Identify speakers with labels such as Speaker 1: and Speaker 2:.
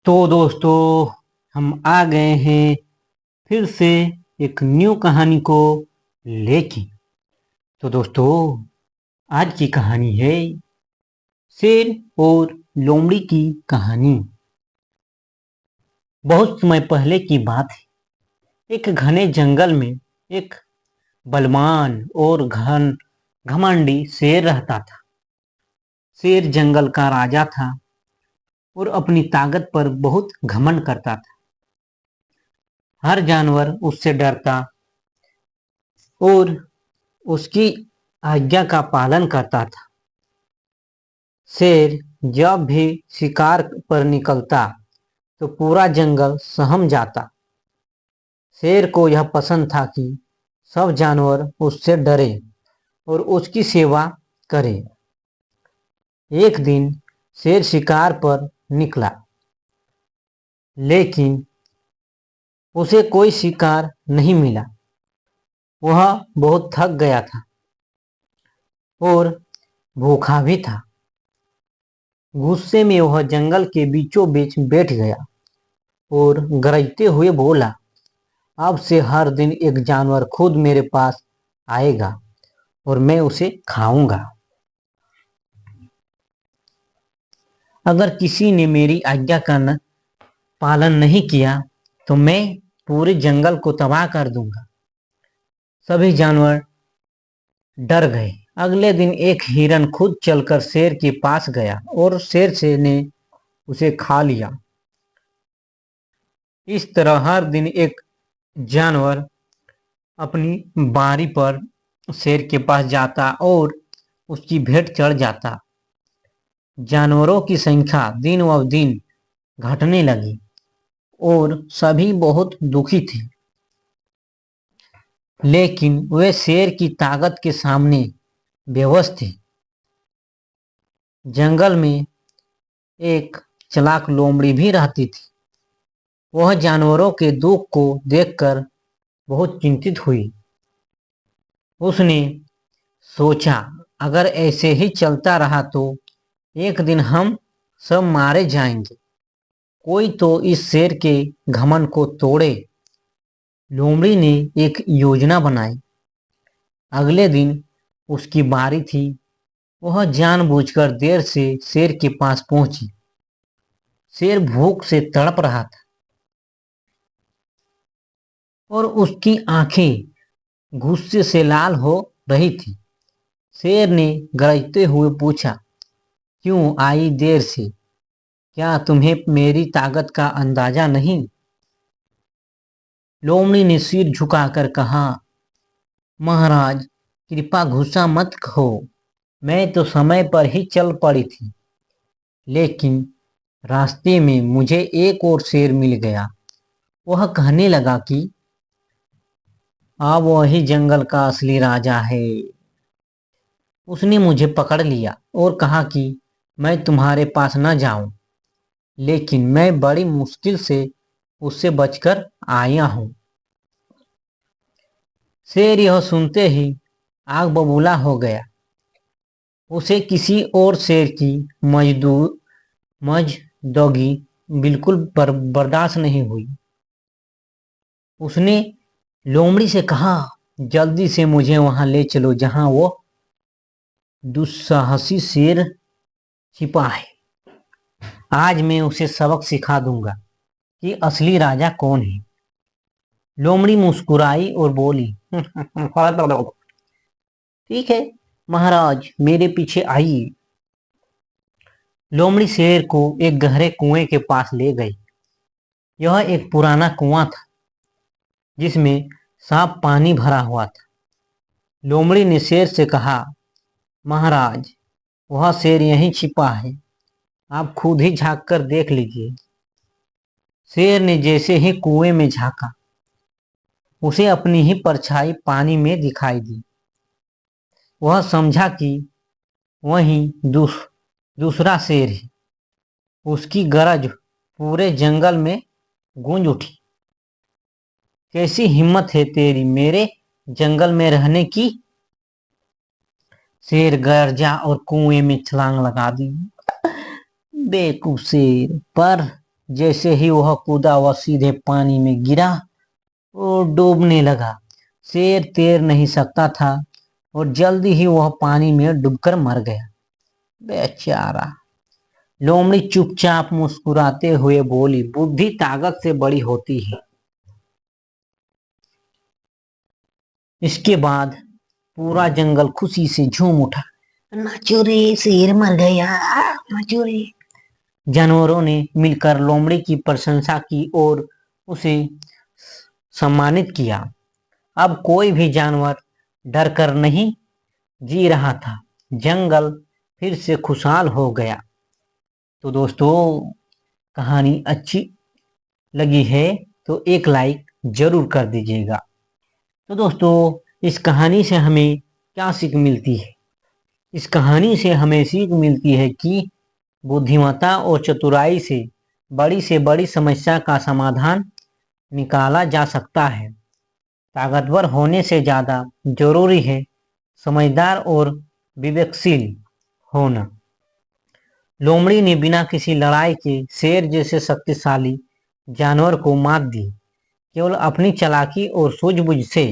Speaker 1: तो दोस्तों, हम आ गए हैं फिर से एक न्यू कहानी को लेके। तो दोस्तों, आज की कहानी है शेर और लोमड़ी की कहानी। बहुत समय पहले की बात है। एक घने जंगल में एक बलवान और घमंडी शेर रहता था। शेर जंगल का राजा था और अपनी ताकत पर बहुत घमंड करता था। हर जानवर उससे डरता और उसकी आज्ञा का पालन करता था। शेर जब भी शिकार पर निकलता तो पूरा जंगल सहम जाता। शेर को यह पसंद था कि सब जानवर उससे डरे और उसकी सेवा करें। एक दिन शेर शिकार पर निकला, लेकिन उसे कोई शिकार नहीं मिला। वह बहुत थक गया था और भूखा भी था। गुस्से में वह जंगल के बीचों बीच बैठ गया और गरजते हुए बोला, अब से हर दिन एक जानवर खुद मेरे पास आएगा और मैं उसे खाऊंगा। अगर किसी ने मेरी आज्ञा का पालन नहीं किया तो मैं पूरे जंगल को तबाह कर दूंगा। सभी जानवर डर गए। अगले दिन एक हिरन खुद चलकर शेर के पास गया और शेर से ने उसे खा लिया। इस तरह हर दिन एक जानवर अपनी बारी पर शेर के पास जाता और उसकी भेंट चढ़ जाता। जानवरों की संख्या दिन व दिन घटने लगी और सभी बहुत दुखी थे। लेकिन वे शेर की ताकत के सामने बेबस थे। जंगल में एक चालाक लोमड़ी भी रहती थी। वह जानवरों के दुख को देखकर बहुत चिंतित हुई। उसने सोचा, अगर ऐसे ही चलता रहा तो एक दिन हम सब मारे जाएंगे। कोई तो इस शेर के घमंड को तोड़े। लोमड़ी ने एक योजना बनाई। अगले दिन उसकी बारी थी। वह जानबूझकर देर से शेर के पास पहुंची। शेर भूख से तड़प रहा था और उसकी आंखें गुस्से से लाल हो रही थी। शेर ने गरजते हुए पूछा, क्यों आई देर से? क्या तुम्हें मेरी ताकत का अंदाजा नहीं? लोमड़ी ने सिर झुकाकर कहा, महाराज, कृपा गुस्सा मत कहो। मैं तो समय पर ही चल पड़ी थी, लेकिन रास्ते में मुझे एक और शेर मिल गया। वह कहने लगा कि अब वही जंगल का असली राजा है। उसने मुझे पकड़ लिया और कहा कि मैं तुम्हारे पास न जाऊं, लेकिन मैं बड़ी मुश्किल से उससे बचकर आया हूं। शेर यह सुनते ही आग बबूला हो गया। उसे किसी और शेर की मजदूगी बिल्कुल बर्दाश्त नहीं हुई। उसने लोमड़ी से कहा, जल्दी से मुझे वहां ले चलो जहां वो दुस्साहसी शेर छिपा है। आज मैं उसे सबक सिखा दूंगा कि असली राजा कौन है। लोमड़ी मुस्कुराई और बोली, ठीक है महाराज, मेरे पीछे आइए। लोमड़ी शेर को एक गहरे कुएं के पास ले गई। यह एक पुराना कुआं था जिसमें साफ पानी भरा हुआ था। लोमड़ी ने शेर से कहा, महाराज, वह शेर यहीं छिपा है, आप खुद ही झांक कर देख लीजिए। शेर ने जैसे ही कुएं में झांका, उसे अपनी ही परछाई पानी में दिखाई दी। वह समझा कि वही दूसरा शेर है। उसकी गरज पूरे जंगल में गूंज उठी, कैसी हिम्मत है तेरी मेरे जंगल में रहने की? शेर गरजा और कुएं में छलांग लगा दी। बेवकूफ शेर, पर जैसे ही वह कूदा वह सीधे पानी में गिरा और डूबने लगा। शेर तैर नहीं सकता था और जल्दी ही वह पानी में डूबकर मर गया। बेचारा। लोमड़ी चुपचाप मुस्कुराते हुए बोली, बुद्धि ताकत से बड़ी होती है। इसके बाद पूरा जंगल खुशी से झूम उठा। नाचो रे, शेर मर गया, नाचो रे। जानवरों ने मिलकर लोमड़ी की प्रशंसा की और उसे सम्मानित किया। अब कोई भी जानवर डर कर नहीं जी रहा था। जंगल फिर से खुशहाल हो गया। तो दोस्तों, कहानी अच्छी लगी है तो एक लाइक जरूर कर दीजिएगा। तो दोस्तों, इस कहानी से हमें क्या सीख मिलती है? इस कहानी से हमें सीख मिलती है कि बुद्धिमत्ता और चतुराई से बड़ी समस्या का समाधान निकाला जा सकता है। ताकतवर होने से ज्यादा जरूरी है समझदार और विवेकशील होना। लोमड़ी ने बिना किसी लड़ाई के शेर जैसे शक्तिशाली जानवर को मात दी। केवल अपनी चालाकी और सूझबूझ से